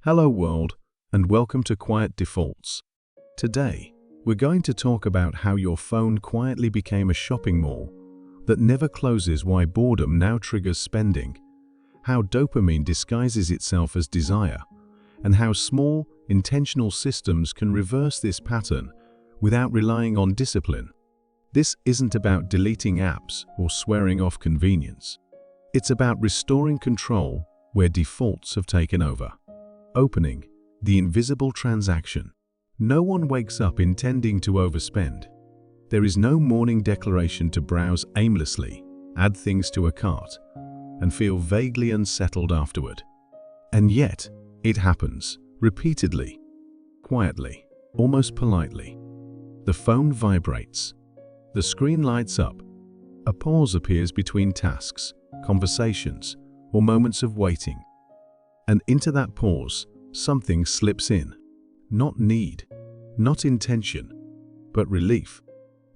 Hello world, and welcome to Quiet Defaults. Today, we're going to talk about how your phone quietly became a shopping mall that never closes, why boredom now triggers spending, how dopamine disguises itself as desire, and how small, intentional systems can reverse this pattern without relying on discipline. This isn't about deleting apps or swearing off convenience. It's about restoring control where defaults have taken over. Opening the invisible transaction. No one wakes up intending to overspend. There is no morning declaration to browse aimlessly, add things to a cart, and feel vaguely unsettled afterward. And yet, it happens, repeatedly, quietly, almost politely. The phone vibrates. The screen lights up. A pause appears between tasks, conversations, or moments of waiting. And into that pause, something slips in. Not need, not intention, but relief.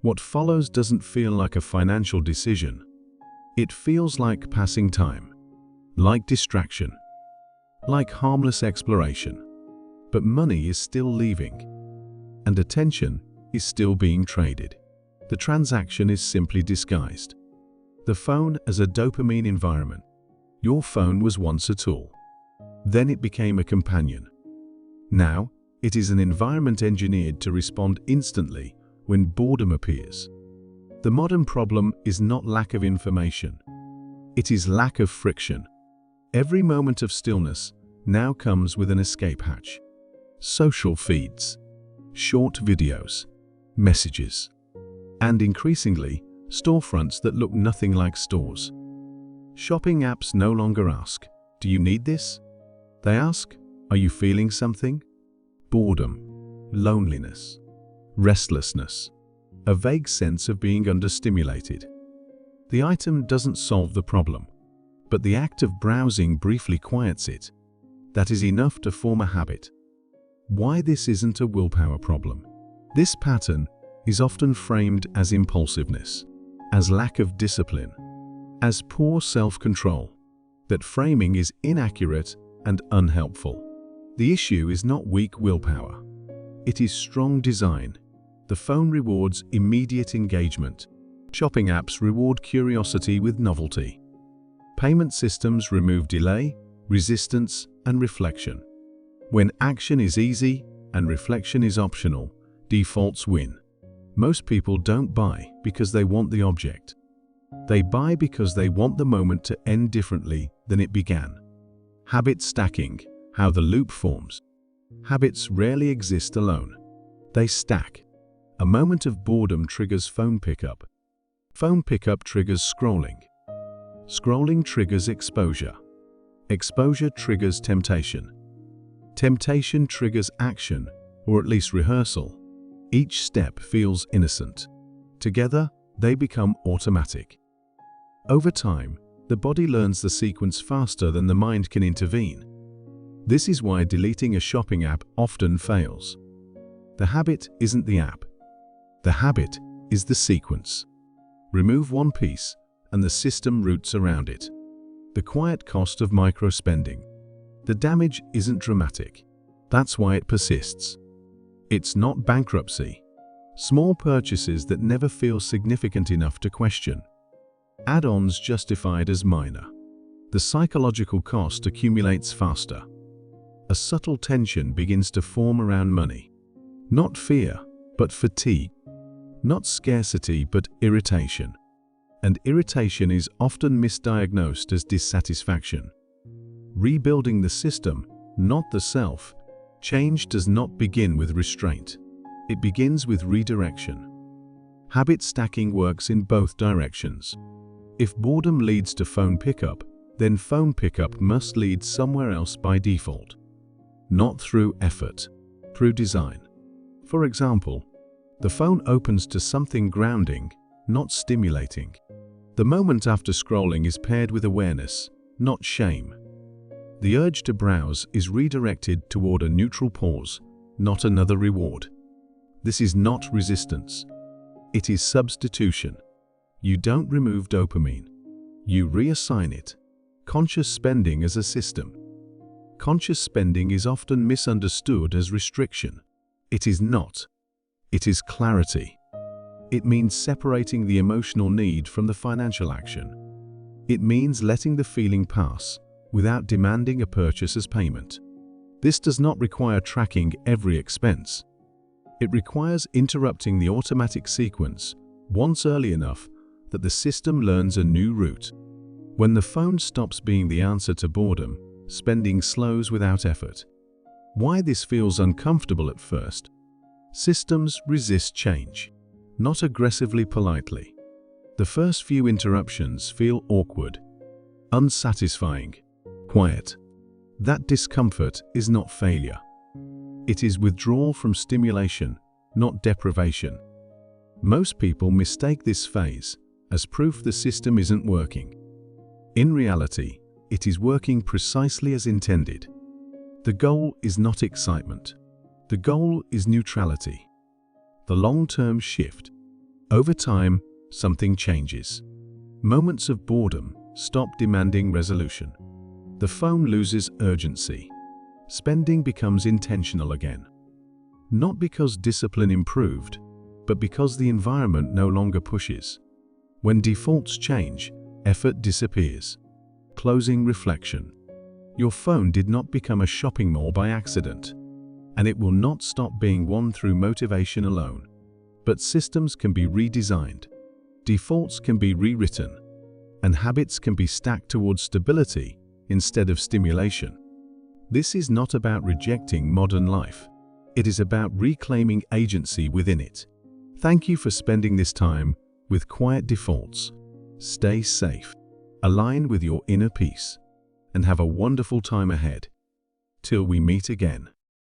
What follows doesn't feel like a financial decision. It feels like passing time, like distraction, like harmless exploration. But money is still leaving, and attention is still being traded. The transaction is simply disguised. The phone as a dopamine environment. Your phone was once a tool. Then it became a companion. Now, it is an environment engineered to respond instantly when boredom appears. The modern problem is not lack of information. It is lack of friction. Every moment of stillness now comes with an escape hatch. Social feeds, short videos, messages, and increasingly, storefronts that look nothing like stores. Shopping apps no longer ask, "Do you need this?" They ask, "Are you feeling something?" Boredom, loneliness, restlessness, a vague sense of being understimulated. The item doesn't solve the problem, but the act of browsing briefly quiets it. That is enough to form a habit. Why this isn't a willpower problem? This pattern is often framed as impulsiveness, as lack of discipline, as poor self-control. That framing is inaccurate and unhelpful. The issue is not weak willpower. It is strong design. The phone rewards immediate engagement. Shopping apps reward curiosity with novelty. Payment systems remove delay, resistance, and reflection. When action is easy and reflection is optional, defaults win. Most people don't buy because they want the object. They buy because they want the moment to end differently than it began. Habit stacking, how the loop forms. Habits rarely exist alone. They stack. A moment of boredom triggers phone pickup. Phone pickup triggers scrolling. Scrolling triggers exposure. Exposure triggers temptation. Temptation triggers action, or at least rehearsal. Each step feels innocent. Together, they become automatic. Over time, the body learns the sequence faster than the mind can intervene. This is why deleting a shopping app often fails. The habit isn't the app. The habit is the sequence. Remove one piece, and the system roots around it. The quiet cost of micro-spending. The damage isn't dramatic. That's why it persists. It's not bankruptcy. Small purchases that never feel significant enough to question. Add-ons justified as minor. The psychological cost accumulates faster. A subtle tension begins to form around money. Not fear, but fatigue. Not scarcity, but irritation. And irritation is often misdiagnosed as dissatisfaction. Rebuilding the system, not the self. Change does not begin with restraint. It begins with redirection. Habit stacking works in both directions. If boredom leads to phone pickup, then phone pickup must lead somewhere else by default. Not through effort, through design. For example, the phone opens to something grounding, not stimulating. The moment after scrolling is paired with awareness, not shame. The urge to browse is redirected toward a neutral pause, not another reward. This is not resistance. It is substitution. You don't remove dopamine. You reassign it. Conscious spending as a system. Conscious spending is often misunderstood as restriction. It is not. It is clarity. It means separating the emotional need from the financial action. It means letting the feeling pass without demanding a purchase as payment. This does not require tracking every expense. It requires interrupting the automatic sequence once early enough that the system learns a new route. When the phone stops being the answer to boredom, spending slows without effort. Why this feels uncomfortable at first? Systems resist change, not aggressively politely. The first few interruptions feel awkward, unsatisfying, quiet. That discomfort is not failure. It is withdrawal from stimulation, not deprivation. Most people mistake this phase as proof the system isn't working. In reality, it is working precisely as intended. The goal is not excitement. The goal is neutrality. The long-term shift. Over time, something changes. Moments of boredom stop demanding resolution. The phone loses urgency. Spending becomes intentional again. Not because discipline improved, but because the environment no longer pushes. When defaults change, effort disappears. Closing reflection. Your phone did not become a shopping mall by accident, and it will not stop being one through motivation alone. But systems can be redesigned, defaults can be rewritten, and habits can be stacked towards stability instead of stimulation. This is not about rejecting modern life. It is about reclaiming agency within it. Thank you for spending this time with Quiet Defaults. Stay safe, align with your inner peace, and have a wonderful time ahead. Till we meet again.